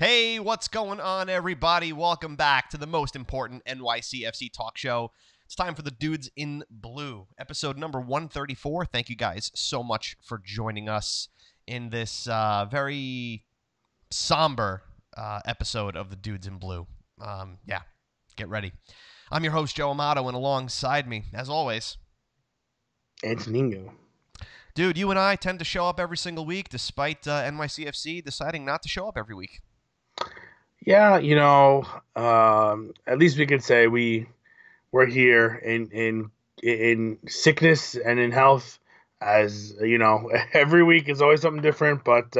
Hey, what's going on, everybody? Welcome back to the most important NYCFC talk show. It's time for the Dudes in Blue, episode number 134. Thank you guys so much for joining us in this very somber episode of the Dudes in Blue. Get ready. I'm your host, Joe Amato, and alongside me, as always, Antonino. Dude, you and I tend to show up every single week, despite NYCFC deciding not to show up every week. Yeah, at least we could say we're here in sickness and in health. As you know, every week is always something different, but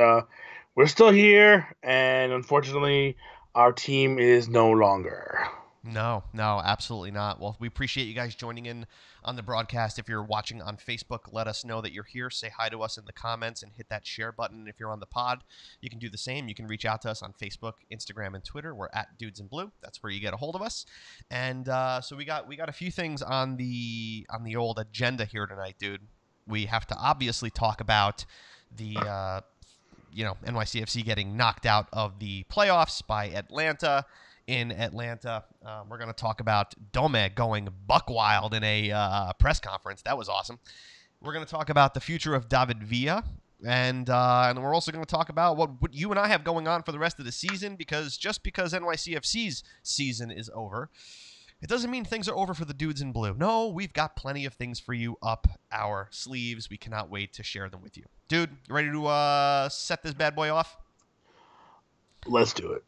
we're still here, and unfortunately, our team is no longer. No, absolutely not. Well, we appreciate you guys joining in on the broadcast. If you're watching on Facebook, let us know that you're here. Say hi to us in the comments and hit that share button. If you're on the pod, you can do the same. You can reach out to us on Facebook, Instagram, and Twitter. We're at Dudes in Blue. That's where you get a hold of us. And so we got a few things on the old agenda here tonight, dude. We have to obviously talk about the NYCFC getting knocked out of the playoffs by Atlanta. In Atlanta, we're going to talk about Domè going buck wild in a press conference. That was awesome. We're going to talk about the future of David Villa, and we're also going to talk about what you and I have going on for the rest of the season, because just because NYCFC's season is over, it doesn't mean things are over for the Dudes in Blue. No, we've got plenty of things for you up our sleeves. We cannot wait to share them with you. Dude, you ready to set this bad boy off? Let's do it.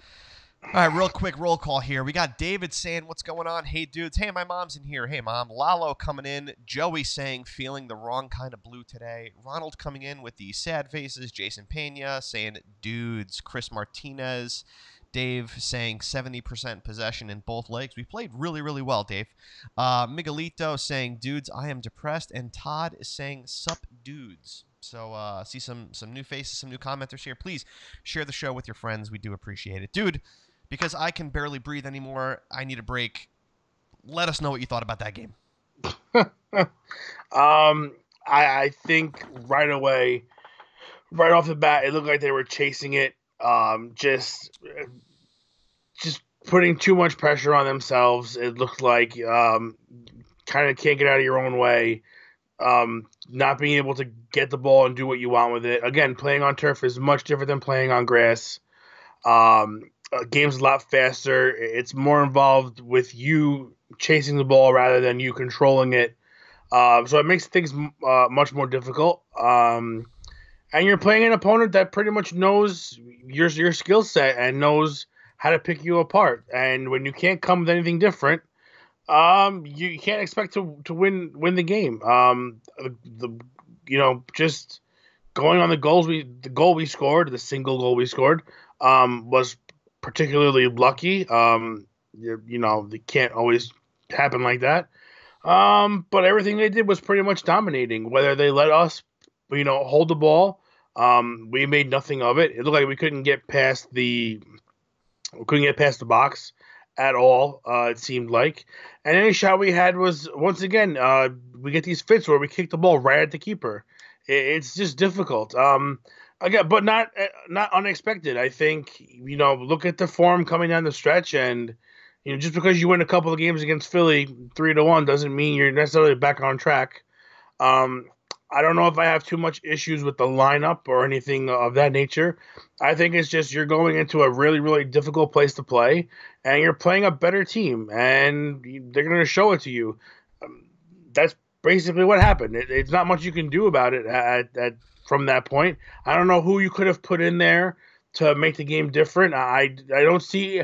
All right, real quick roll call here. We got David saying, what's going on? Hey, dudes. Hey, my mom's in here. Hey, Mom. Lalo coming in. Joey saying, feeling the wrong kind of blue today. Ronald coming in with the sad faces. Jason Pena saying, dudes. Chris Martinez. Dave saying 70% possession in both legs. We played really, really well, Dave. Miguelito saying, dudes, I am depressed. And Todd is saying, sup, dudes. So see some new faces, some new commenters here. Please share the show with your friends. We do appreciate it. Dude, because I can barely breathe anymore, I need a break. Let us know what you thought about that game. I think right away, right off the bat, it looked like they were chasing it. Just putting too much pressure on themselves. It looked like kind of can't get out of your own way. Not being able to get the ball and do what you want with it. Again, playing on turf is much different than playing on grass. Game's a lot faster. It's more involved with you chasing the ball rather than you controlling it. So it makes things much more difficult. And you're playing an opponent that pretty much knows your skill set and knows how to pick you apart. And when you can't come with anything different, you can't expect to win the game. Just going on the goal we scored, the single goal we scored, was particularly lucky. It can't always happen like that. But everything they did was pretty much dominating. Whether they let us, hold the ball, we made nothing of it. It looked like we couldn't get past the box at all. It seemed like, and any shot we had was once again we get these fits where we kick the ball right at the keeper. It's just difficult. Again, but not unexpected. I think look at the form coming down the stretch, and just because you win a couple of games against Philly 3-1 doesn't mean you're necessarily back on track. I don't know if I have too much issues with the lineup or anything of that nature. I think it's just you're going into a really, really difficult place to play, and you're playing a better team, and they're going to show it to you. That's basically what happened. It's not much you can do about it from that point. I don't know who you could have put in there to make the game different. I don't see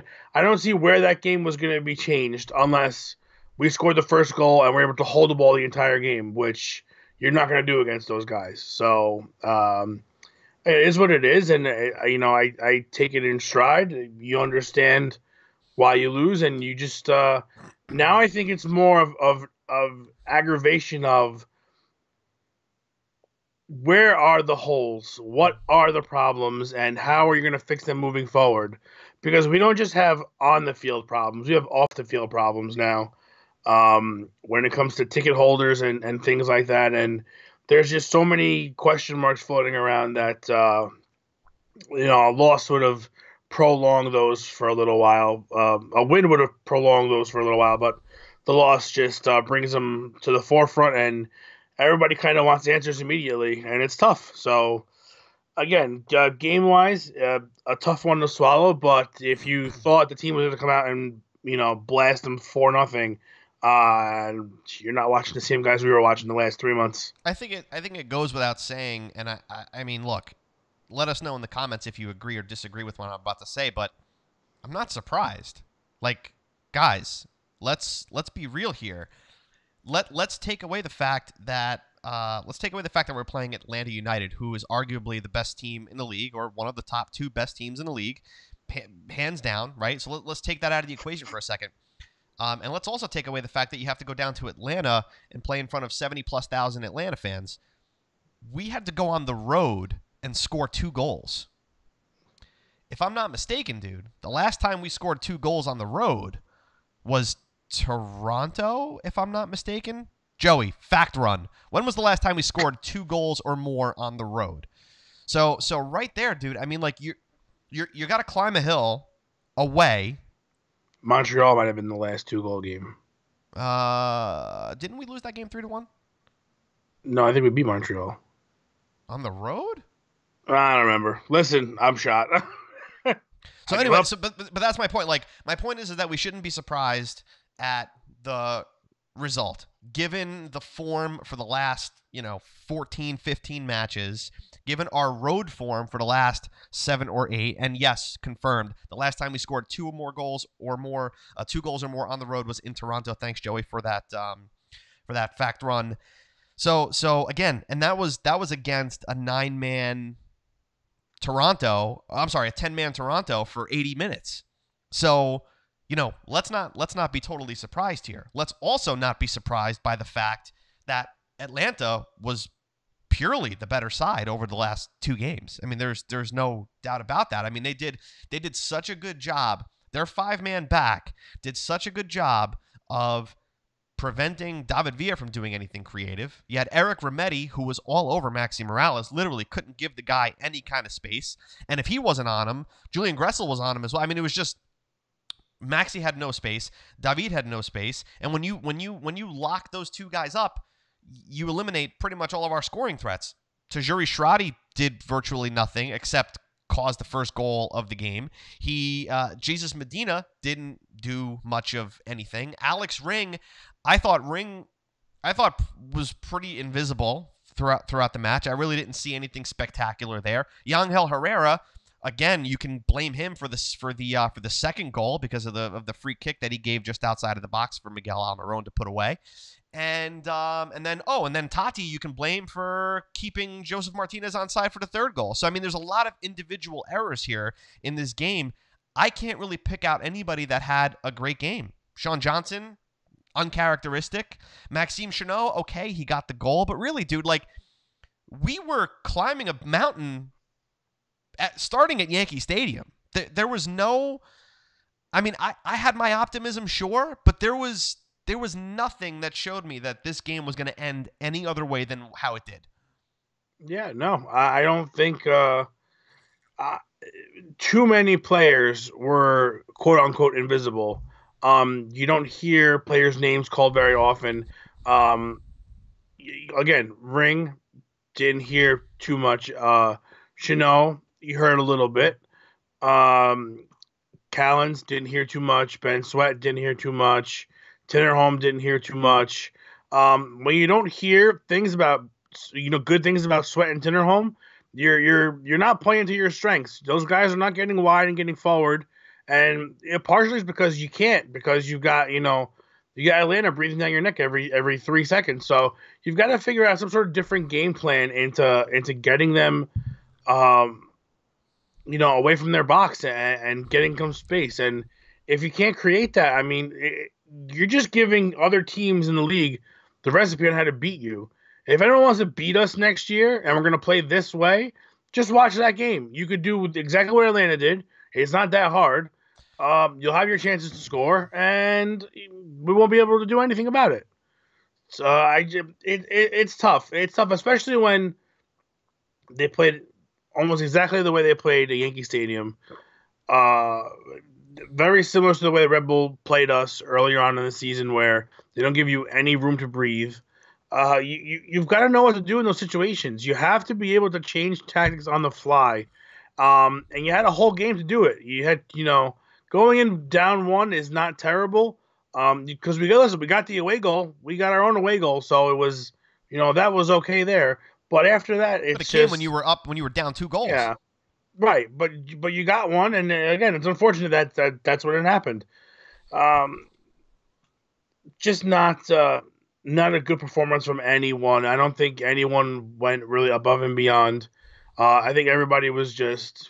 where that game was going to be changed unless we scored the first goal and we're able to hold the ball the entire game, which you're not going to do against those guys. So it is what it is, and I take it in stride. You understand why you lose, and you just now I think it's more of aggravation of where are the holes, what are the problems, and how are you going to fix them moving forward? Because we don't just have on the field problems, we have off the field problems now. When it comes to ticket holders and things like that. And there's just so many question marks floating around that, a loss would have prolong those for a little while. A win would have prolonged those for a little while, but the loss just brings them to the forefront, and everybody kind of wants answers immediately, and it's tough. So again, game wise, a tough one to swallow. But if you thought the team was going to come out and blast them 4-0, you're not watching the same guys we were watching the last 3 months. I think it goes without saying, and I mean, look, let us know in the comments if you agree or disagree with what I'm about to say, but I'm not surprised. Like, guys, let's be real here. Let's take away the fact that we're playing Atlanta United, who is arguably the best team in the league, or one of the top 2 best teams in the league, hands down, right? So let's take that out of the equation for a second. And let's also take away the fact that you have to go down to Atlanta and play in front of 70,000+ Atlanta fans. We had to go on the road and score 2 goals. If I'm not mistaken, dude, the last time we scored 2 goals on the road was Toronto, if I'm not mistaken. Joey, fact run. When was the last time we scored 2 goals or more on the road? So right there, dude, I mean, like, you got to climb a hill away. Montreal might have been the last 2-goal game. Didn't we lose that game 3-1? No, I think we beat Montreal. On the road? I don't remember. Listen, I'm shot. So anyway, but that's my point. Like, my point is that we shouldn't be surprised at the result, given the form for the last, 14, 15 matches, given our road form for the last 7 or 8, and yes, confirmed, the last time we scored 2 goals or more on the road was in Toronto. Thanks, Joey, for that fact run. So again, and that was against a 9-man Toronto. I'm sorry, a 10-man Toronto for 80 minutes. So, let's not be totally surprised here. Let's also not be surprised by the fact that Atlanta was purely the better side over the last 2 games. I mean, there's no doubt about that. I mean, they did such a good job. Their 5-man back did such a good job of preventing David Villa from doing anything creative. You had Eric Remedi, who was all over Maxi Morales, literally couldn't give the guy any kind of space. And if he wasn't on him, Julian Gressel was on him as well. I mean, it was just Maxi had no space, David had no space, and when you lock those 2 guys up, you eliminate pretty much all of our scoring threats. Tajuri Shradi did virtually nothing except cause the first goal of the game. Jesus Medina didn't do much of anything. Alex Ring, I thought was pretty invisible throughout the match. I really didn't see anything spectacular there. Yangel Herrera, again, you can blame him for the second goal because of the free kick that he gave just outside of the box for Miguel Almiron to put away. And then Tati, you can blame for keeping Joseph Martinez onside for the 3rd goal. So I mean, there's a lot of individual errors here in this game. I can't really pick out anybody that had a great game. Sean Johnson, uncharacteristic. Maxime Chanot, okay, he got the goal, but really, dude, like, we were climbing a mountain starting at Yankee Stadium. There was no, I mean, I had my optimism, sure, but there was nothing that showed me that this game was going to end any other way than how it did. Yeah, no, I don't think too many players were quote unquote invisible. You don't hear players' names called very often. Again, Ring, didn't hear too much. Chanel, you heard a little bit. Callens, didn't hear too much. Ben Sweat, didn't hear too much. Tinnerholm, didn't hear too much. When you don't hear things about, good things about Sweat and Tinnerholm, you're not playing to your strengths. Those guys are not getting wide and getting forward. And partially it's because you can't, because you've got, you got Atlanta breathing down your neck every 3 seconds. So you've got to figure out some sort of different game plan into getting them, away from their box and getting some space. And if you can't create that, I mean, you're just giving other teams in the league the recipe on how to beat you. If anyone wants to beat us next year and we're going to play this way, just watch that game. You could do exactly what Atlanta did. It's not that hard. You'll have your chances to score, and we won't be able to do anything about it. So it's tough. It's tough, especially when they played almost exactly the way they played at Yankee Stadium. Uh, very similar to the way Red Bull played us earlier on in the season, where they don't give you any room to breathe. You've got to know what to do in those situations. You have to be able to change tactics on the fly. And you had a whole game to do it. You had, going in down one is not terrible. Because we got the away goal. We got our own away goal, so it was, that was okay there. But after that, But it it's came just when you were down 2 goals. yeah, right. But you got one, and again, it's unfortunate that's when it happened. Um, just not a good performance from anyone. I don't think anyone went really above and beyond. I think everybody was just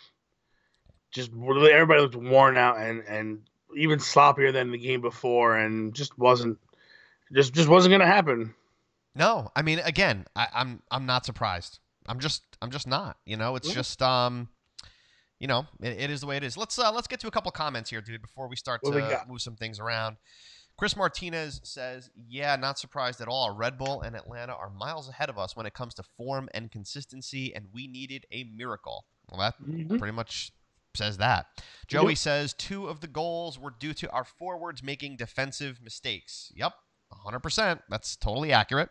really everybody looked worn out and even sloppier than the game before, and just wasn't going to happen. No, I mean, again, I'm not surprised. I'm just not. It's just it is the way it is. Let's get to a couple comments here, dude, before we start to move some things around. Chris Martinez says, yeah, not surprised at all. Red Bull and Atlanta are miles ahead of us when it comes to form and consistency, and we needed a miracle. Well, that pretty much says that. Joey says 2 of the goals were due to our forwards making defensive mistakes. Yep, 100%. That's totally accurate.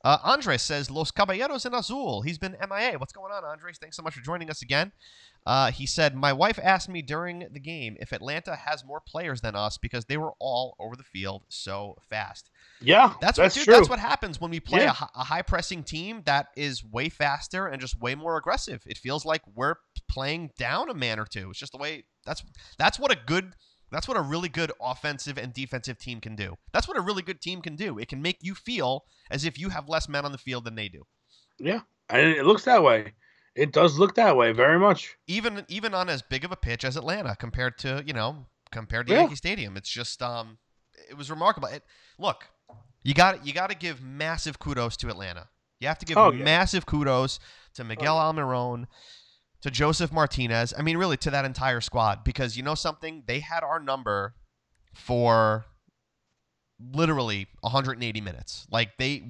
Andres says, Los Caballeros en Azul. He's been MIA. What's going on, Andres? Thanks so much for joining us again. He said, my wife asked me during the game if Atlanta has more players than us because they were all over the field so fast. Yeah, that's true. That's what happens when we play a high-pressing team that is way faster and just way more aggressive. It feels like we're playing down a man or two. It's just the way – that's what a really good offensive and defensive team can do. That's what a really good team can do. It can make you feel as if you have less men on the field than they do. Yeah, and it looks that way. It does look that way very much. Even on as big of a pitch as Atlanta compared to Yankee Stadium. It's just it was remarkable. Look, you got to give massive kudos to Atlanta. You have to give massive kudos to Miguel Almiron, to Joseph Martinez. I mean, really, to that entire squad, because you know something? They had our number for literally 180 minutes. Like we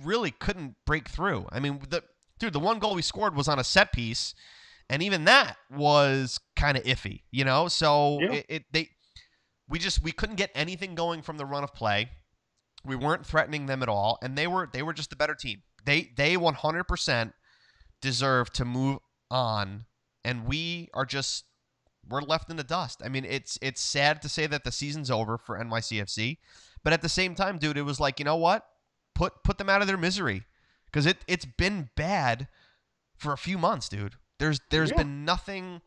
really couldn't break through. I mean, the one goal we scored was on a set piece, and even that was kind of iffy, So we couldn't get anything going from the run of play. We weren't threatening them at all, and they were just the better team. They 100% deserve to move on, and we're left in the dust. I mean, it's sad to say that the season's over for NYCFC, but at the same time, dude, it was like, you know what? Put them out of their misery, because it's been bad for a few months, dude. There's been nothing.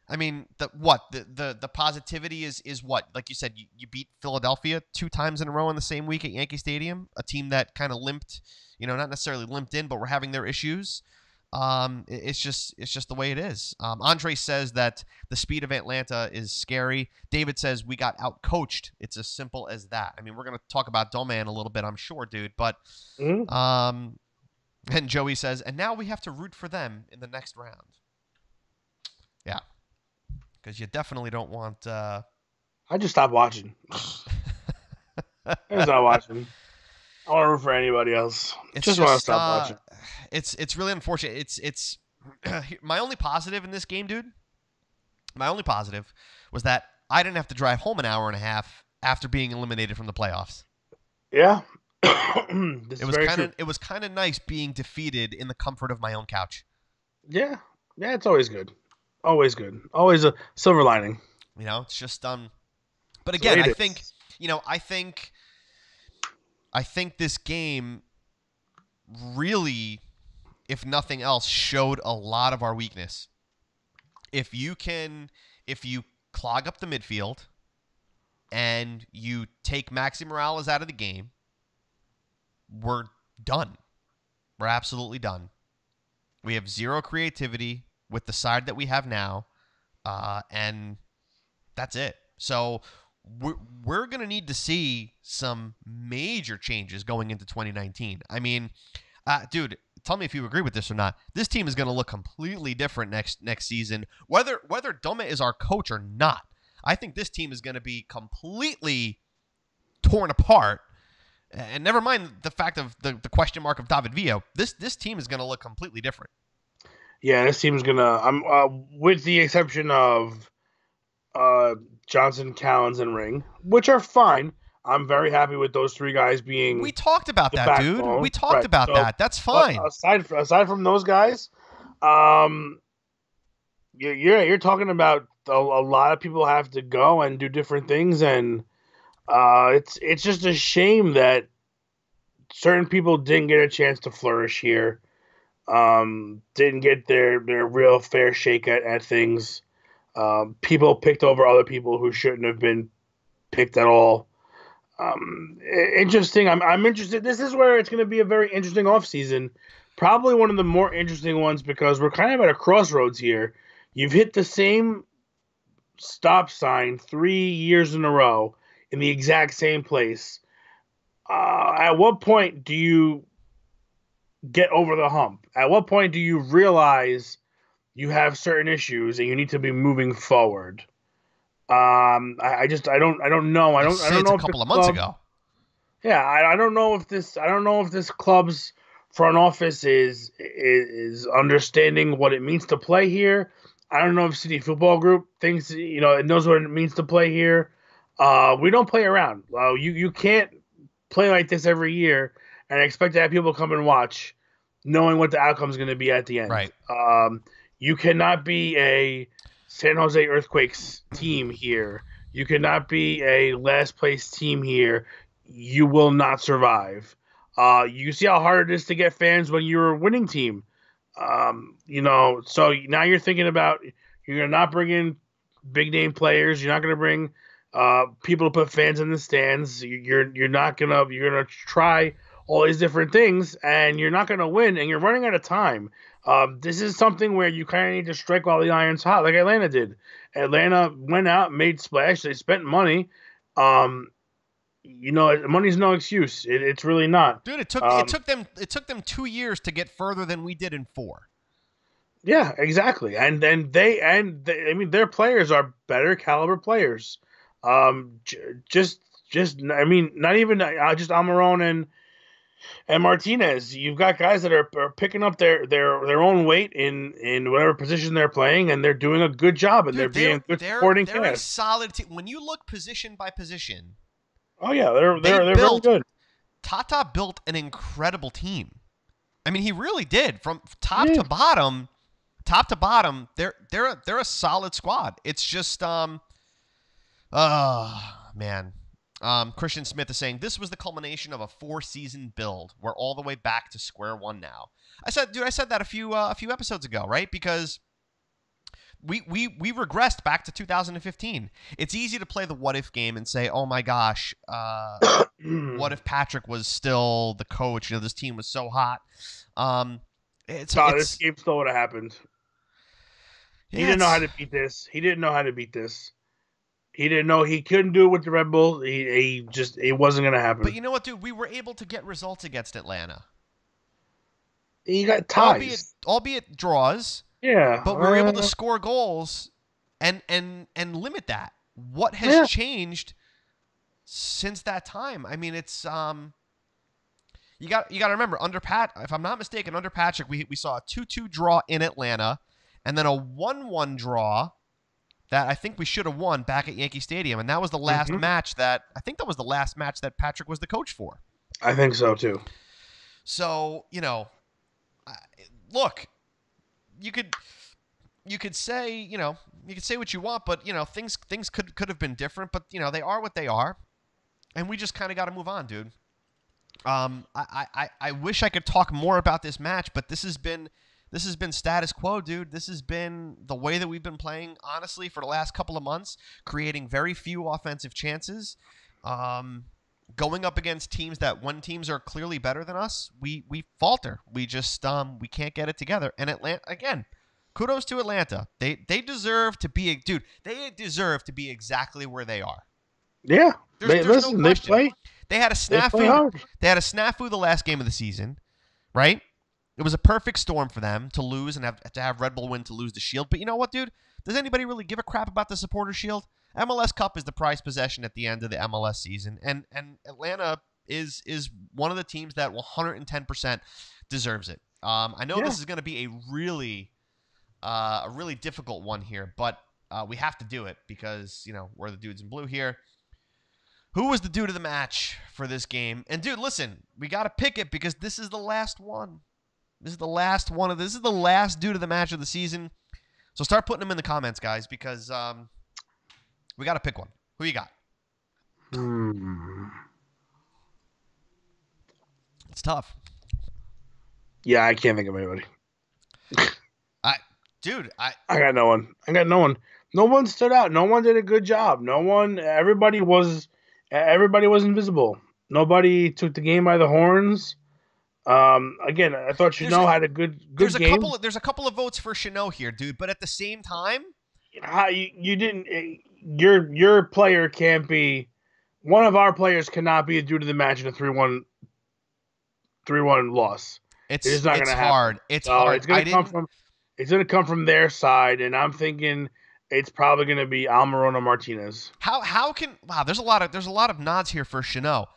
I mean, the positivity is what? Like you said, you beat Philadelphia 2 times in a row in the same week at Yankee Stadium, a team that kind of limped, not necessarily limped in, but were having their issues. It's just the way it is. Andre says that the speed of Atlanta is scary. David says we got outcoached. It's as simple as that. I mean, we're going to talk about Domè in a little bit, I'm sure, dude. But and Joey says, and now we have to root for them in the next round. Yeah, because you definitely don't want. I just stopped watching. I just stopped watching. I don't want to root for anybody else. Just want to stop watching. It's really unfortunate. It's my only positive in this game, dude. My only positive was that I didn't have to drive home an hour and a half after being eliminated from the playoffs. Yeah, it was kind of nice being defeated in the comfort of my own couch. Yeah, it's always good. Always good. Always a silver lining. It's just But again, I think this game really, if nothing else, showed a lot of our weakness. If you clog up the midfield and you take Maxi Morales out of the game, we're done. We're absolutely done. We have zero creativity with the side that we have now, and that's it. So we're going to need to see some major changes going into 2019. I mean, dude, tell me if you agree with this or not. This team is going to look completely different next season, whether Domè is our coach or not. I think this team is going to be completely torn apart. And never mind the fact of the question mark of David Villa. This team is going to look completely different. Yeah, this team's gonna. I'm with the exception of uh, Johnson, Callens, and Ring, which are fine. I'm very happy with those three guys We being talked about the that, dude. We backbone. talked Right. about So, that. That's but fine. aside from those guys, um, you're talking about a lot of people have to go and do different things, and it's just a shame that certain people didn't get a chance to flourish here. Didn't get their real fair shake at things. People picked over other people who shouldn't have been picked at all. Interesting. I'm interested. This is where it's going to be a very interesting offseason. Probably one of the more interesting ones because we're kind of at a crossroads here. You've hit the same stop sign 3 years in a row in the exact same place. At what point do you get over the hump? At what point do you realize you have certain issues and you need to be moving forward? I don't know. I'd I say don't it's a know if the couple of months club. ago. Yeah, I don't know if this club's front office is understanding what it means to play here. I don't know if City Football Group thinks it knows what it means to play here. We don't play around. You can't play like this every year and expect to have people come and watch, knowing what the outcome is going to be at the end. Right. You cannot be a San Jose Earthquakes team here. You cannot be a last place team here. You will not survive. You see how hard it is to get fans when you're a winning team. So now you're thinking about you're gonna not bring in big name players. You're not gonna bring people to put fans in the stands. You're gonna try all these different things, and you're not gonna win. And you're running out of time. This is something where you kind of need to strike while the iron's hot, like Atlanta did. Atlanta went out, made splash. They spent money. Um, money's no excuse. It's really not. Dude, it took them 2 years to get further than we did in 4. Yeah, exactly. I mean, their players are better caliber players. Just I mean, not even just Almiron and Martinez. You've got guys that are picking up their own weight in whatever position they're playing, and they're doing a good job, and they're Dude, being a good supporting they're a cast. solid team. When you look position by position, Oh yeah, they they're very built good. Tata built an incredible team. I mean, he really did. From top Yeah. to bottom, they're a solid squad. It's just man. Christian Smith is saying this was the culmination of a 4-season build. We're all the way back to square one now. I said that a few episodes ago, right? Because we regressed back to 2015. It's easy to play the what if game and say, "Oh my gosh, what if Patrick was still the coach? This team was so hot." This game still would have happened. He didn't know how to beat this. He didn't know how to beat this. He didn't know he couldn't do it with the Red Bull. It wasn't going to happen. But you know what, dude? We were able to get results against Atlanta. He got ties, albeit draws. Yeah, but we were able to score goals and limit that. What has changed since that time? I mean, it's you got to remember if I'm not mistaken, under Patrick, we saw a 2-2 draw in Atlanta, and then a 1-1 draw that I think we should have won back at Yankee Stadium, and that was the last match that Patrick was the coach for. I think so too. So look, you could say what you want, but things could have been different, but they are what they are, and we just kind of got to move on, dude. I wish I could talk more about this match, but this has been status quo, dude. This has been the way that we've been playing, honestly, for the last couple of months, creating very few offensive chances, going up against teams when teams are clearly better than us, we falter. We just we can't get it together. And Atlanta, again, kudos to Atlanta. They deserve to be they deserve to be exactly where they are. Yeah. There's no question. They had a snafu. They had a snafu the last game of the season, right? It was a perfect storm for them to lose and have Red Bull win to lose the Shield. But you know what, dude? Does anybody really give a crap about the Supporter Shield? MLS Cup is the prized possession at the end of the MLS season, and Atlanta is one of the teams that 110% deserves it. I know this is going to be a really a really difficult one here, but we have to do it because, we're the dudes in blue here. Who was the dude of the match for this game? And, dude, listen, we got to pick it because this is the last one. This is the last dude of the match of the season. So start putting them in the comments, guys, because we got to pick one. Who you got? It's tough. Yeah, I can't think of anybody. I got no one. No one stood out. No one did a good job. Everybody was invisible. Nobody took the game by the horns. Again, I thought Chanel had a good game. There's a couple of votes for Chanel here, dude, but at the same time, you didn't. Your player can't be. One of our players cannot be due to the match in a 3-1 loss. It's not going to happen. It's hard. It's going to come from their side, and I'm thinking it's probably going to be Almiron or Martinez. There's a lot of nods here for Chanel.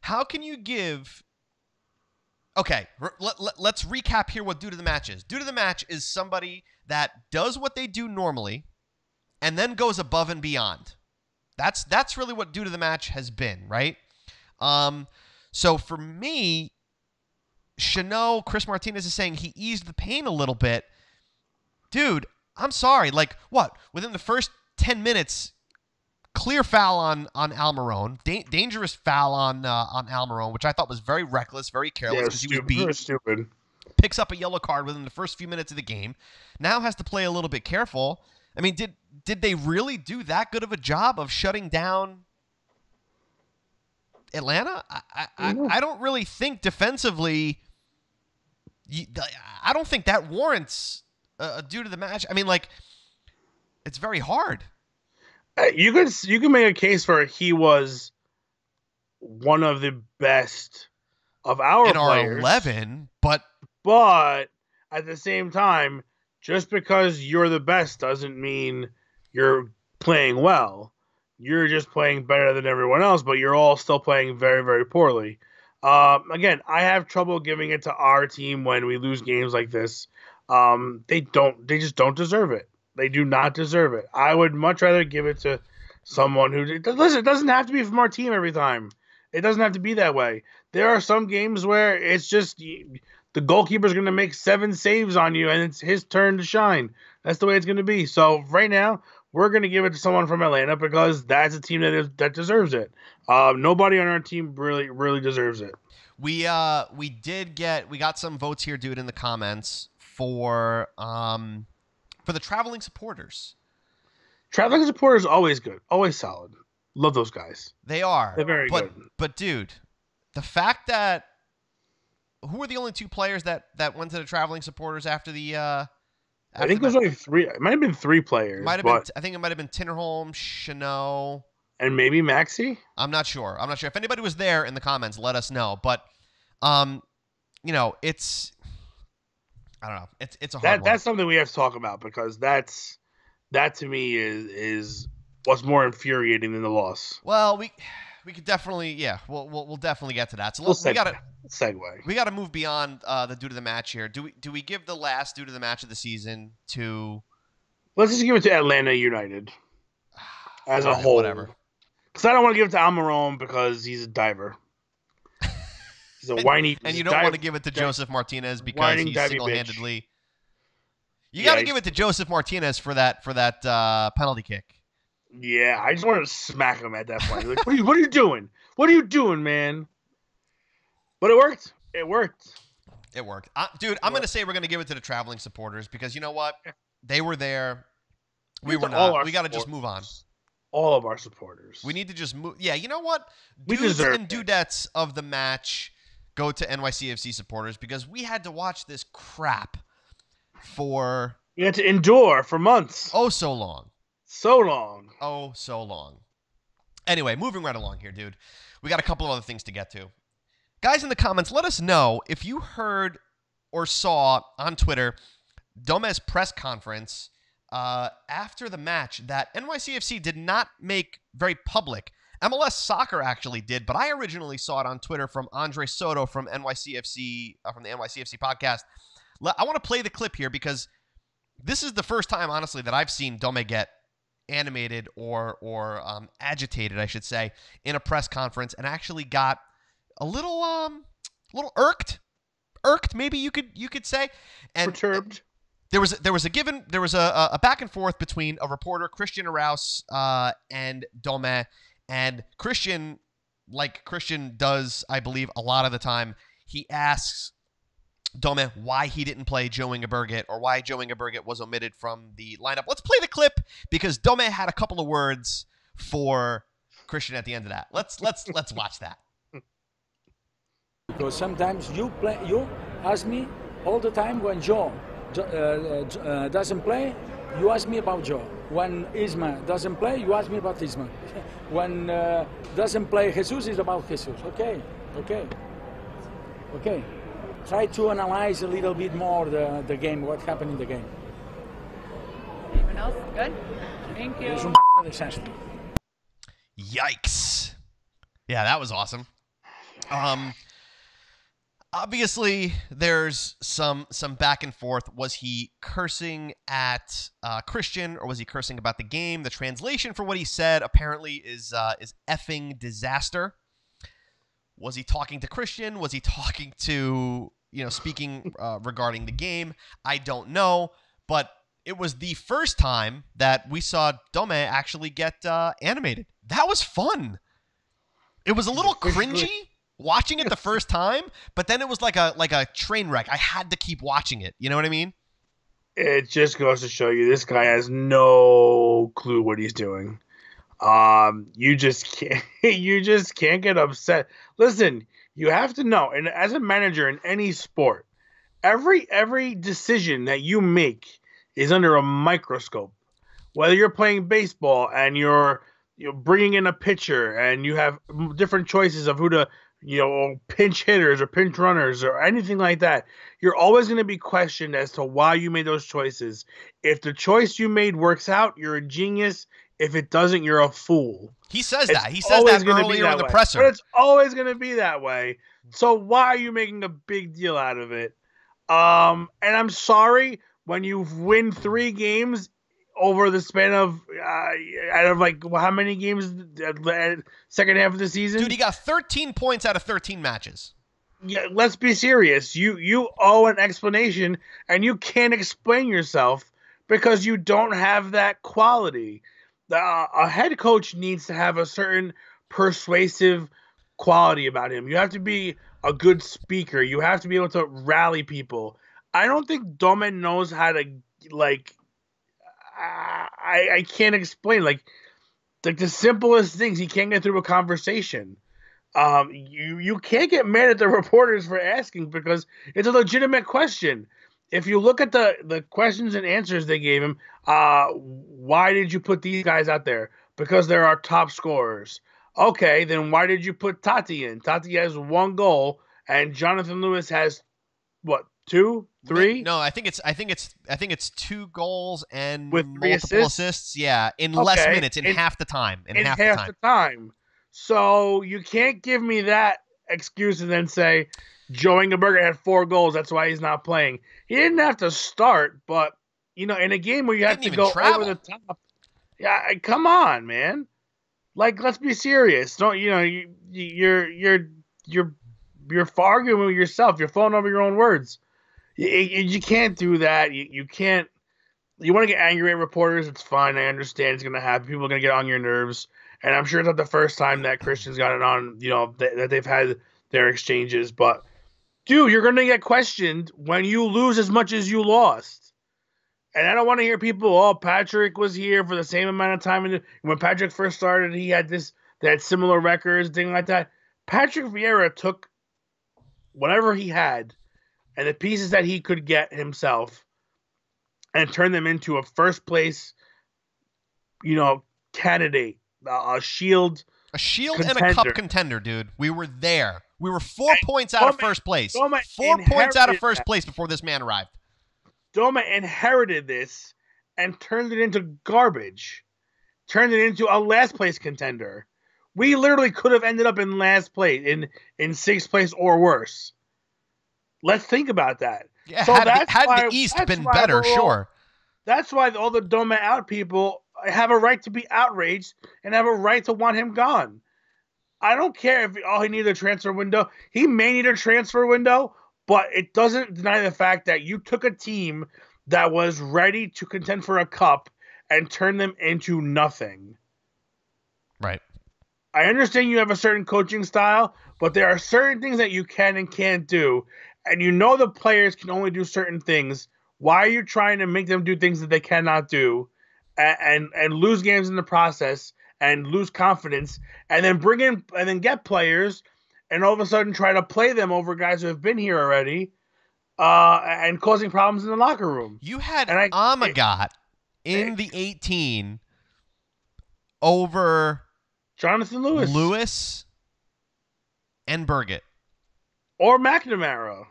How can you give? Okay, let's recap here what due to the match is. Due to the match is somebody that does what they do normally, and then goes above and beyond. That's really what due to the match has been, right? So for me, Chanel, Chris Martinez is saying he eased the pain a little bit. Dude, I'm sorry. Like, what? Within the first 10 minutes, clear foul on Almiron. Dangerous foul on Almiron, which I thought was very reckless, very careless because he was beat. Very stupid. Picks up a yellow card within the first few minutes of the game. Now has to play a little bit careful. I mean, did they really do that good of a job of shutting down Atlanta? I don't really think defensively. I don't think that warrants due to the match. I mean, like, it's very hard. You can make a case where he was one of the best of our players. Our 11, but at the same time, just because you're the best doesn't mean you're playing well. You're just playing better than everyone else, but you're all still playing very, very poorly. Again, I have trouble giving it to our team when we lose games like this. They just don't deserve it. They do not deserve it. I would much rather give it to someone who listen. It doesn't have to be from our team every time. It doesn't have to be that way. There are some games where it's just the goalkeeper's going to make 7 saves on you, and it's his turn to shine. That's the way it's going to be. So right now, we're going to give it to someone from Atlanta because that's a team that deserves it. Nobody on our team really deserves it. We got some votes here, dude, in the comments for the traveling supporters. Traveling supporters always good, always solid. Love those guys. They are. They're very good. But dude, the fact that who were the only 2 players that went to the traveling supporters after the? I think there was only 3. It might have been 3 players. I think it might have been Tinnerholm, Chanel, and maybe Maxi. I'm not sure. If anybody was there in the comments, let us know. But, it's. I don't know. It's a hard one. That's something we have to talk about because that to me is what's more infuriating than the loss. Well, we could definitely we'll definitely get to that. So we got to segue. We got to move beyond the due to the match here. Do we give the last due to the match of the season to? Let's just give it to Atlanta United as a whole. Whatever. Because I don't want to give it to Almiron because he's a diver. He's a whiny. And you don't want to give it to Joseph Martinez because he's single-handedly. Bitch. You got to give it to Joseph Martinez for that penalty kick. Yeah, I just wanted to smack him at that point. Like, what are you doing? What are you doing, man? But it worked. It worked. Dude, I'm going to say we're going to give it to the traveling supporters because you know what? They were there. We were not. We got to just move on. All of our supporters. We need to just move. Yeah, you know what? Dudes and dudettes of the match go to NYCFC supporters because we had to watch this crap for... We had to endure for months. Oh, so long. So long. Oh, so long. Anyway, moving right along here, dude. We got a couple of other things to get to. Guys in the comments, let us know if you heard or saw on Twitter Domè's press conference after the match that NYCFC did not make very public. MLS Soccer actually did, but I originally saw it on Twitter from Andre Soto from NYCFC, from the NYCFC podcast. I want to play the clip here because this is the first time, honestly, that I've seen Domè get animated or agitated, I should say, in a press conference, and actually got a little irked, maybe you could say, and Perturbed. There was a back and forth between a reporter, Christian Arauz, and Domè, and Christian, like Christian does, I believe, a lot of the time, he asks Domè why he didn't play Joe Ingeberget or why Joe Ingeberget was omitted from the lineup. Let's play the clip because Domè had a couple of words for Christian at the end of that. Let's watch that. Because sometimes you ask me all the time when Joe doesn't play, you ask me about Joe. When Isma doesn't play, you ask me about Isma. When doesn't play Jesus, it's about Jesus. Okay. Try to analyze a little bit more the game, what happened in the game. Anyone else? Good? Thank you. Es un desastre. Yikes. Yeah, that was awesome. Obviously, there's some back and forth. Was he cursing at Christian, or was he cursing about the game? The translation for what he said apparently is effing disaster. Was he talking to Christian? Was he talking to, speaking regarding the game? I don't know, but it was the first time that we saw Domè actually get animated. That was fun. It was a little cringy watching it the first time, but then it was like a train wreck. I had to keep watching it. You know what I mean? It just goes to show you this guy has no clue what he's doing. You just can't get upset. Listen, you have to know, and as a manager in any sport, every decision that you make is under a microscope. Whether you're playing baseball and you're bringing in a pitcher and you have different choices of who to, pinch hitters or pinch runners or anything like that, you're always going to be questioned as to why you made those choices. If the choice you made works out, you're a genius. If it doesn't, you're a fool. He says that. He says that earlier in the presser. But it's always going to be that way. So why are you making a big deal out of it? And I'm sorry, when you win 3 games over the span of out of how many games second half of the season? Dude, he got 13 points out of 13 matches. Yeah, let's be serious. You owe an explanation, and you can't explain yourself because you don't have that quality. A head coach needs to have a certain persuasive quality about him. You have to be a good speaker. You have to be able to rally people. I don't think Domè knows how to I can't explain the simplest things. He can't get through a conversation. You can't get mad at the reporters for asking because it's a legitimate question. If you look at the questions and answers they gave him, why did you put these guys out there? Because they're our top scorers. Okay, then why did you put Tati in? Tati has 1 goal, and Jonathan Lewis has what, 2, 3? No, I think it's 2 goals and with 3 assists. Yeah, in less minutes, in half the time. In half the time. So you can't give me that excuse and then say Joe Ingeberget had 4 goals. That's why he's not playing. He didn't have to start, but in a game where you have to go over the top. Yeah, come on, man. Let's be serious. Don't you're arguing with yourself. You're falling over your own words. You can't do that. You can't. You want to get angry at reporters? It's fine. I understand it's going to happen. People are going to get on your nerves, and I'm sure it's not the first time that Christian's got it on. That they've had their exchanges, but dude, you're going to get questioned when you lose as much as you lost. And I don't want to hear people, Patrick was here for the same amount of time. And when Patrick first started, he had similar records, thing like that. Patrick Vieira took whatever he had and the pieces that he could get himself and turned them into a first place, candidate, a shield contender. And a cup contender, dude. We were there. We were 4 points out of first place. 4 points out of first place before this man arrived. Domè inherited this and turned it into garbage. Turned it into a last place contender. We literally could have ended up in last place, in 6th place or worse. Let's think about that. Yeah, so had the East been better, sure. That's why all the Domè out people have a right to be outraged and have a right to want him gone. I don't care if he needed a transfer window. He may need a transfer window, but it doesn't deny the fact that you took a team that was ready to contend for a cup and turn them into nothing. Right. I understand you have a certain coaching style, but there are certain things that you can and can't do, and you know the players can only do certain things. Why are you trying to make them do things that they cannot do and lose games in the process and lose confidence and then bring in and then get players and all of a sudden try to play them over guys who have been here already and causing problems in the locker room? You had Amagat in the 18 over Jonathan Lewis and Burgett. Or McNamara.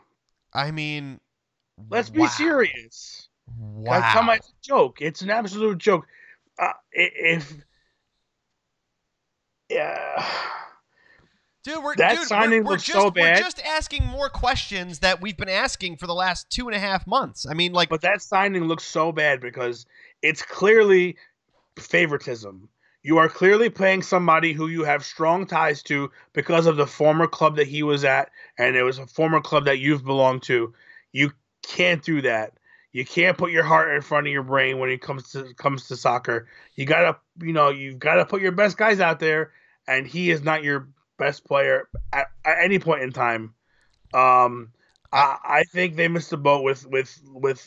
I mean, let's be serious. Wow. Come on, it's a joke. It's an absolute joke. Dude, we're so bad. We're just asking more questions that we've been asking for the last 2.5 months. I mean, like, but that signing looks so bad because it's clearly favoritism. You are clearly playing somebody who you have strong ties to because of the former club that he was at, and it was a former club that you've belonged to. You can't do that. You can't put your heart in front of your brain when it comes to soccer. You've got to put your best guys out there, and he is not your best player at any point in time. I think they missed the boat with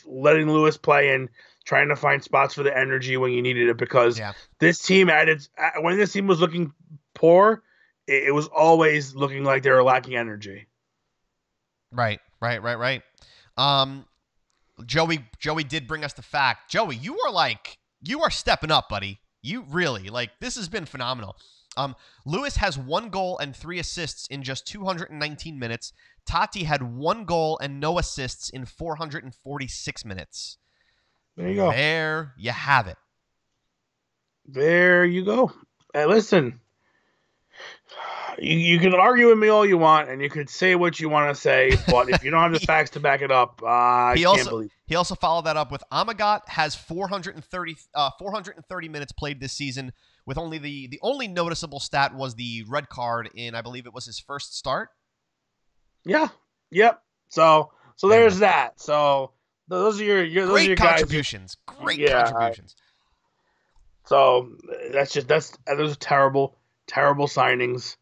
letting Lewis play and trying to find spots for the energy when you needed it, because this team when this team was looking poor, it was always looking like they were lacking energy. Right. Joey did bring us the fact. Joey, you are stepping up, buddy. You really, this has been phenomenal. Lewis has 1 goal and 3 assists in just 219 minutes. Tati had 1 goal and no assists in 446 minutes. There you go. There you have it. There you go. Hey, listen, you can argue with me all you want, and you can say what you want to say, but if you don't have the facts to back it up, I can't believe it. He also followed that up with Amagat has 430 minutes played this season, with only the only noticeable stat was the red card in, I believe it was his first start. Yeah. Yep. So there's that. So those are your great contributions. Great contributions. So those are terrible signings.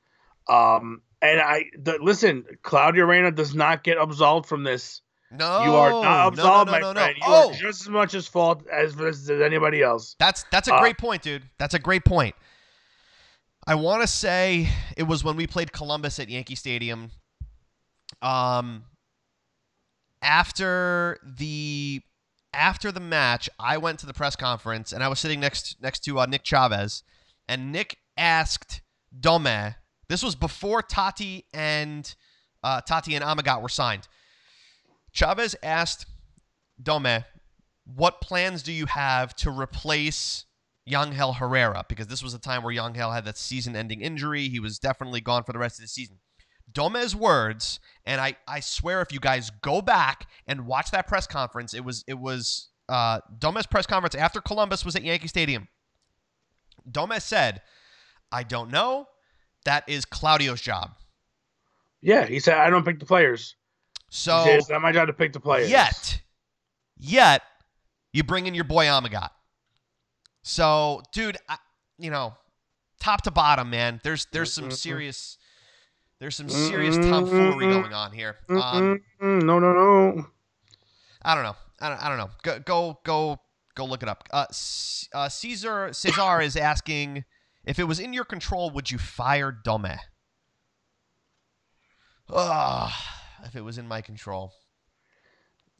Listen, Claudio Reyna does not get absolved from this. No, you are not absolved, my friend. You are just as much as fault as anybody else. That's a great point, dude. That's a great point. I want to say it was when we played Columbus at Yankee Stadium. After the match, I went to the press conference and I was sitting next to Nick Chavez, and Nick asked Domè. This was before Tati and Amagat were signed. Chavez asked Domè, "What plans do you have to replace Yangel Herrera?" Because this was a time where Yangel had that season-ending injury. He was definitely gone for the rest of the season. Domè's words, and I swear if you guys go back and watch that press conference, it was Domè's press conference after Columbus was at Yankee Stadium. Domè said, "I don't know. That is Claudio's job." Yeah, he said, "I don't pick the players." So it's not my job to pick the players. Yet, you bring in your boy Amagat. So, dude, top to bottom, man, there's some serious tomfoolery going on here. No. I don't know. Go look it up. Cesar is asking, if it was in your control, would you fire Domè? If it was in my control.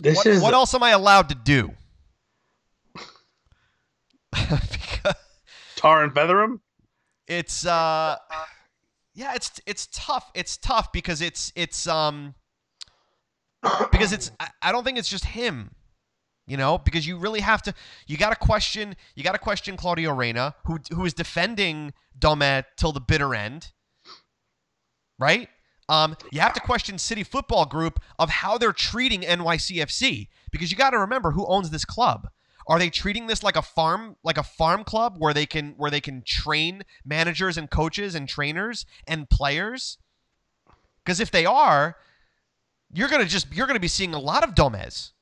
What else am I allowed to do? Tar and feather him? It's it's tough. It's tough because I don't think it's just him. Because you really have to. You got to question Claudio Reyna, who is defending Domè till the bitter end, right? You have to question City Football Group of how they're treating NYCFC, because you got to remember who owns this club. Are they treating this like a farm club where they can train managers and coaches and trainers and players? Because if they are, you're gonna be seeing a lot of Domès.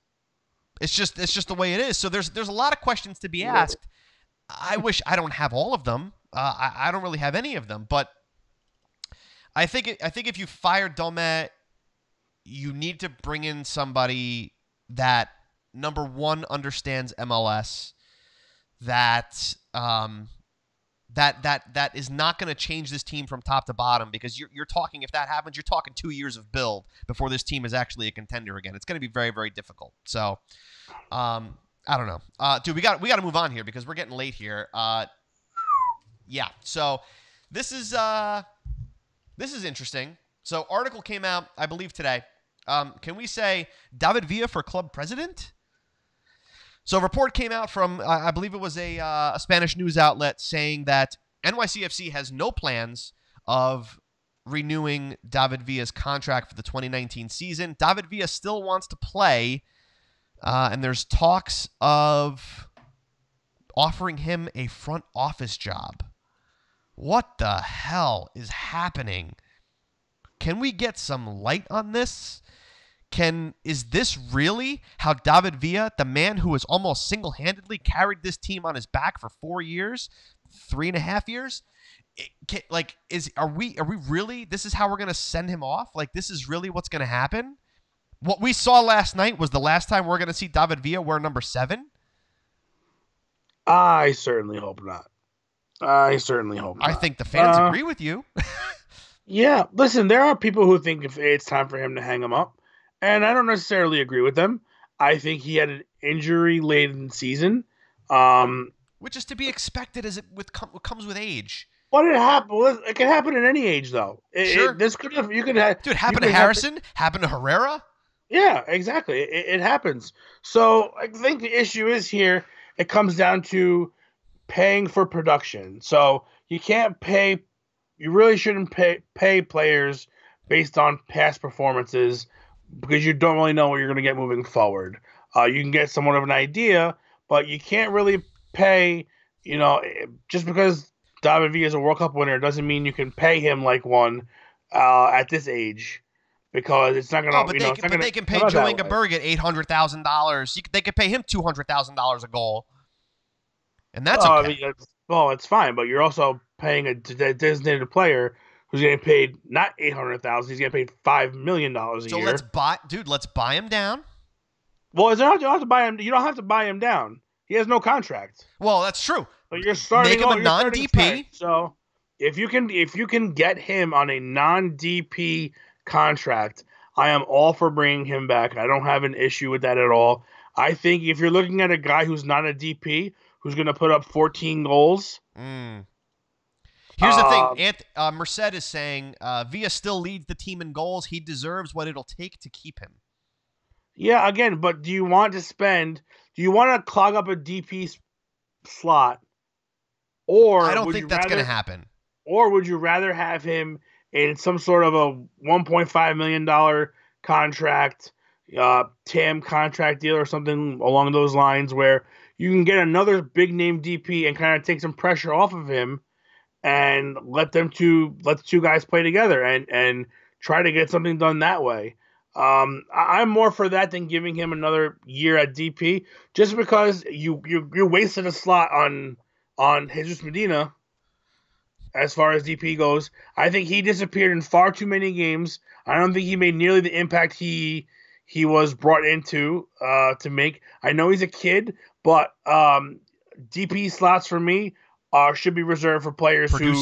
It's just the way it is. So there's a lot of questions to be asked. I wish I don't have all of them. I don't really have any of them, but I think if you fire Domè, you need to bring in somebody that, number one, understands MLS, that is not going to change this team from top to bottom, because you're talking, if that happens, you're talking 2 years of build before this team is actually a contender again. It's going to be very, very difficult. So, I don't know. Dude, we got to move on here because we're getting late here. Yeah. So this is interesting. So article came out, I believe, today. Can we say David Villa for club president? So a report came out from, I believe it was a Spanish news outlet, saying that NYCFC has no plans of renewing David Villa's contract for the 2019 season. David Villa still wants to play, and there's talks of offering him a front office job. What the hell is happening? Can we get some light on this? Is this really how David Villa, the man who has almost single-handedly carried this team on his back for 4 years, 3.5 years? Are we really? This is how we're going to send him off? Like, this is really what's going to happen? What we saw last night was the last time we're going to see David Villa wear number 7? I certainly hope not. I think the fans agree with you. Yeah, listen, there are people who think if it's time for him to hang him up, and I don't necessarily agree with them. I think he had an injury-laden season, which is to be expected as it comes with age. But it can happen at any age, though. Sure. Happened to Harrison. Happened to Herrera. Yeah, exactly. It happens. So I think the issue is here. It comes down to paying for production. So you really shouldn't pay players based on past performances, because you don't really know what you're going to get moving forward. You can get somewhat of an idea, but you can't really pay, just because David Villa is a World Cup winner doesn't mean you can pay him like one at this age, because it's not going to. But they can pay Joinga Berg at $800,000. They could pay him $200,000 a goal, and that's okay. It's fine, but you're also paying a designated player who's getting paid not $800,000. He's getting paid $5 million a year. So let's buy him down. Well, you don't have to buy him. You don't have to buy him down. He has no contract. Well, that's true. But you're starting. Make him a non-DP. So if you can get him on a non-DP contract, I am all for bringing him back. I don't have an issue with that at all. I think if you're looking at a guy who's not a DP, who's going to put up 14 goals. Here's the thing. Merced is saying Villa still leads the team in goals. He deserves what it'll take to keep him. Yeah, again, but do you want to clog up a DP slot? Or I don't think that's going to happen. Or would you rather have him in some sort of a $1.5 million contract, TAM contract deal or something along those lines, where you can get another big name DP and kind of take some pressure off of him and let the two guys play together and try to get something done that way. I'm more for that than giving him another year at DP, just because you wasted a slot on Jesus Medina as far as DP goes. I think he disappeared in far too many games. I don't think he made nearly the impact he was brought into to make. I know he's a kid, but DP slots for me should be reserved for players who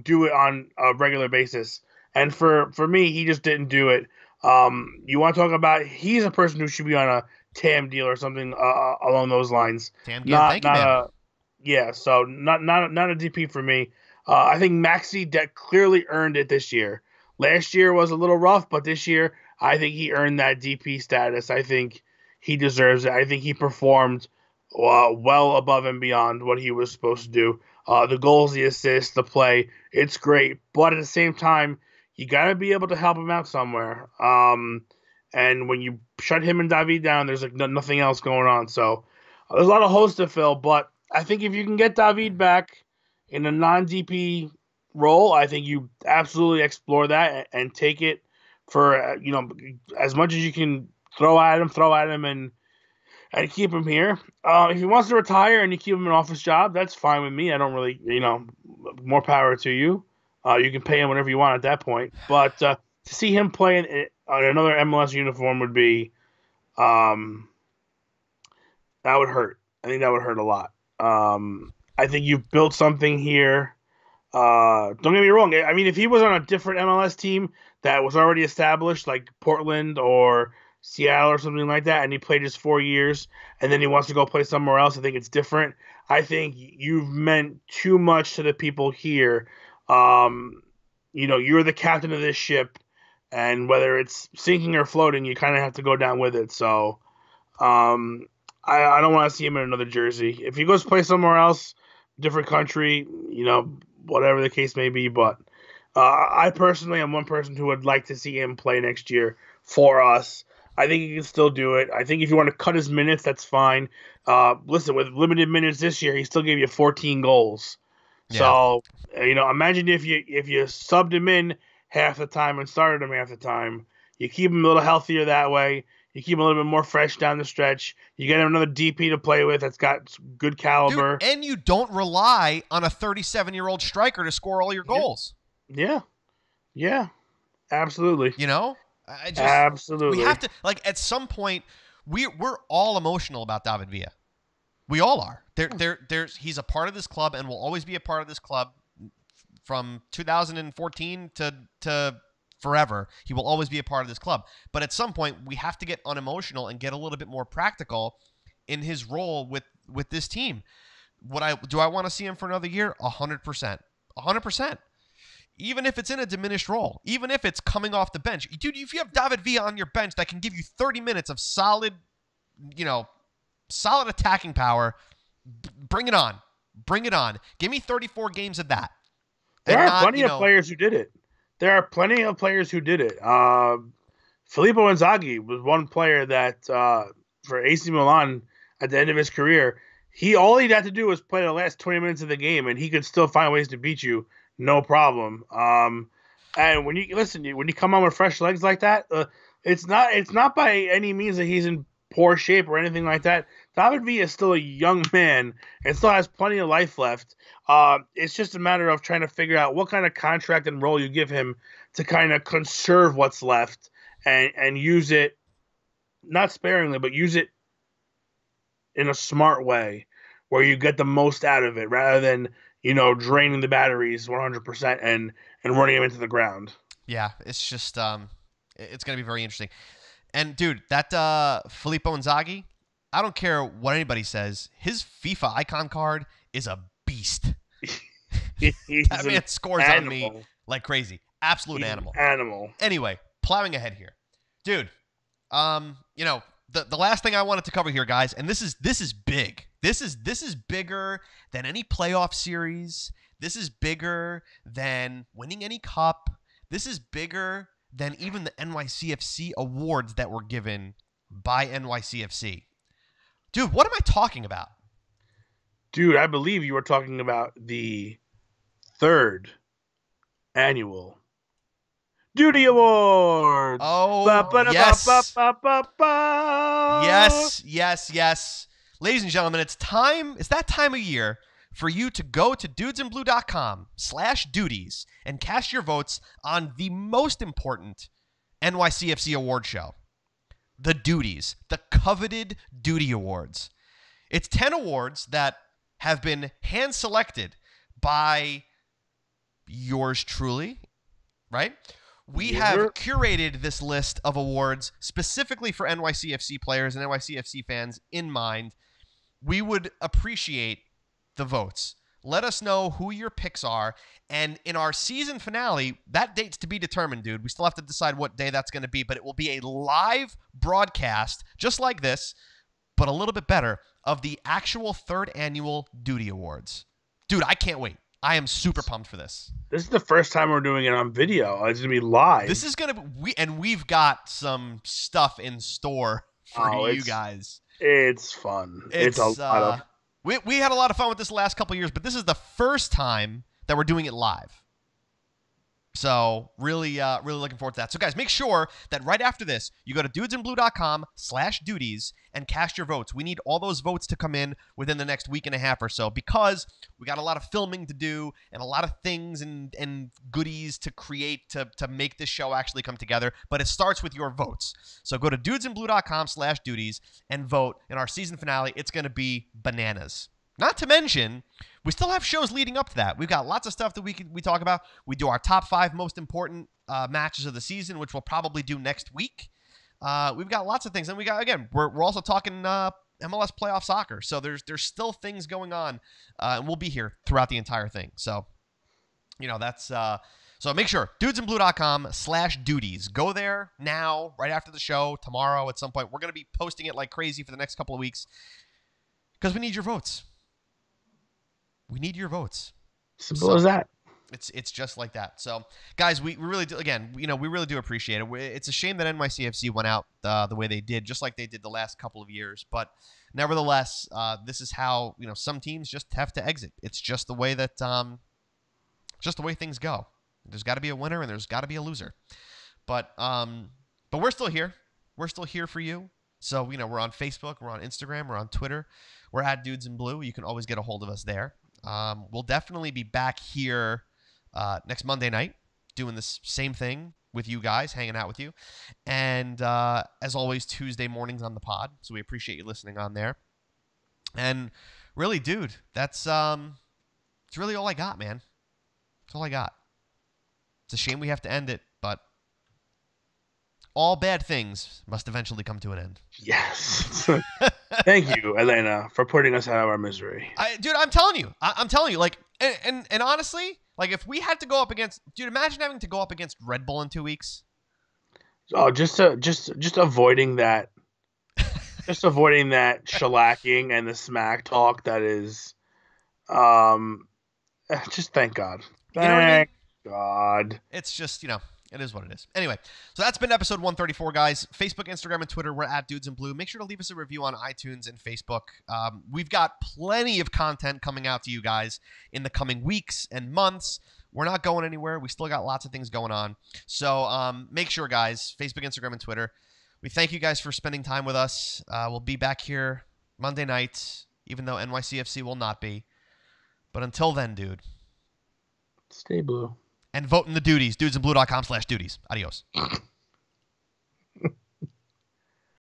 do it on a regular basis. And for me, he just didn't do it. You want to talk about, he's a person who should be on a TAM deal or something along those lines. TAM deal, thank you, man. So not a DP for me. I think Maxi clearly earned it this year. Last year was a little rough, but this year I think he earned that DP status. I think he deserves it. I think he performed well above and beyond what he was supposed to do. The goals, the assists, the play, it's great. But at the same time, you got to be able to help him out somewhere. And when you shut him and David down, there's like nothing else going on. So there's a lot of holes to fill. But I think if you can get David back in a non-DP role, I think you absolutely explore that and take it for as much as you can throw at him and keep him here. If he wants to retire and you keep him an office job, that's fine with me. I don't really, more power to you. You can pay him whatever you want at that point. But to see him play on another MLS uniform would be, that would hurt. I think that would hurt a lot. I think you've built something here. Don't get me wrong. I mean, if he was on a different MLS team that was already established, like Portland or Seattle or something like that, and he played just 4 years, and then he wants to go play somewhere else, I think it's different. I think you've meant too much to the people here. You're the captain of this ship, and whether it's sinking or floating, you kind of have to go down with it. So I don't want to see him in another jersey. If he goes play somewhere else, different country, whatever the case may be. But I personally am one person who would like to see him play next year for us. I think he can still do it. I think if you want to cut his minutes, that's fine. Listen, with limited minutes this year, he still gave you 14 goals. Yeah. So, imagine if you subbed him in half the time and started him half the time. You keep him a little healthier that way. You keep him a little bit more fresh down the stretch. You get him another DP to play with that's got good caliber. Dude, and you don't rely on a 37-year-old striker to score all your goals. Yeah. Absolutely. Absolutely. We have to, at some point, we're all emotional about David Villa. We all are. He's a part of this club and will always be a part of this club from 2014 to forever. He will always be a part of this club. But at some point, we have to get unemotional and get a little bit more practical in his role with this team. Do I want to see him for another year? 100%. 100%. Even if it's in a diminished role, even if it's coming off the bench. Dude, if you have David Villa on your bench that can give you 30 minutes of solid attacking power, bring it on. Bring it on. Give me 34 games of that. There are plenty of players who did it. Filippo Inzaghi was one player that for AC Milan at the end of his career, all he had to do was play the last 20 minutes of the game, and he could still find ways to beat you. No problem. And when you come on with fresh legs like that, it's not by any means that he's in poor shape or anything like that. David Villa is still a young man and still has plenty of life left. It's just a matter of trying to figure out what kind of contract and role you give him to kind of conserve what's left and use it, not sparingly, but use it in a smart way where you get the most out of it rather than draining the batteries 100% and running them into the ground. Yeah, it's just it's going to be very interesting. And dude, that Filippo Inzaghi, I don't care what anybody says, his FIFA icon card is a beast. That man scores on me like crazy. Absolute animal. Anyway, plowing ahead here. Dude, the last thing I wanted to cover here, guys, and this is big. This is bigger than any playoff series. This is bigger than winning any cup. This is bigger than even the NYCFC awards that were given by NYCFC. Dude, what am I talking about? Dude, I believe you were talking about the 3rd annual DUDIE Awards. Oh, yes. Ladies and gentlemen, it's that time of year for you to go to dudesinblue.com/duties and cast your votes on the most important NYCFC award show, the DUDIES, the coveted DUDIE Awards. It's 10 awards that have been hand-selected by yours truly, right? We have curated this list of awards specifically for NYCFC players and NYCFC fans in mind. We would appreciate the votes. Let us know who your picks are. And in our season finale, that date's to be determined, dude. We still have to decide what day that's going to be, but it will be a live broadcast, just like this, but a little bit better, of the actual 3rd annual DUDIE Awards. Dude, I can't wait. I am super pumped for this. This is the first time we're doing it on video. It's gonna be live. This is gonna be, we've got some stuff in store for you guys. It's fun. It's a lot of. We had a lot of fun with this the last couple of years, but this is the first time that we're doing it live. So really looking forward to that. So guys, make sure that right after this, you go to dudesinblue.com/duties and cast your votes. We need all those votes to come in within the next week and a half or so, because we got a lot of filming to do and a lot of things and goodies to create to make this show actually come together. But it starts with your votes. So go to dudesinblue.com/duties and vote. In our season finale, it's going to be bananas. Not to mention, we still have shows leading up to that. We've got lots of stuff that we talk about. We do our top 5 most important matches of the season, which we'll probably do next week. We've got lots of things, and we got, again, we're also talking MLS playoff soccer. So there's still things going on, and we'll be here throughout the entire thing. So that's so make sure dudesinblue.com/duties. Go there now, right after the show, tomorrow at some point. We're gonna be posting it like crazy for the next couple of weeks because we need your votes. We need your votes. Simple as that. It's just like that. So, guys, we really do. Again, we really do appreciate it. It's a shame that NYCFC went out the way they did, just like they did the last couple of years. But nevertheless, this is how some teams just have to exit. It's just the way that just the way things go. There's got to be a winner and there's got to be a loser. But we're still here. We're still here for you. So we're on Facebook, we're on Instagram, we're on Twitter. We're at Dudes in Blue. You can always get a hold of us there. We'll definitely be back here next Monday night doing this same thing with you guys, hanging out with you. And as always, Tuesday mornings on the pod. So we appreciate you listening on there. And really, dude, that's it's really all I got, man. That's all I got. It's a shame we have to end it, but all bad things must eventually come to an end. Yes. Thank you, Elena, for putting us out of our misery. Dude, I'm telling you. I'm telling you, like, and honestly, like, if we had to go up against, dude, imagine having to go up against Red Bull in 2 weeks. Oh, just avoiding that, just avoiding that shellacking and the smack talk that is, just thank God. Thank God. It's just, it is what it is. Anyway, so that's been episode 134, guys. Facebook, Instagram, and Twitter, we're at Dudes in Blue. Make sure to leave us a review on iTunes and Facebook. We've got plenty of content coming out to you guys in the coming weeks and months. We're not going anywhere. We still got lots of things going on. So make sure, guys, Facebook, Instagram, and Twitter. We thank you guys for spending time with us. We'll be back here Monday night, even though NYCFC will not be. But until then, dude. Stay blue. And vote in the duties. Dudesinblue.com/duties. Adios.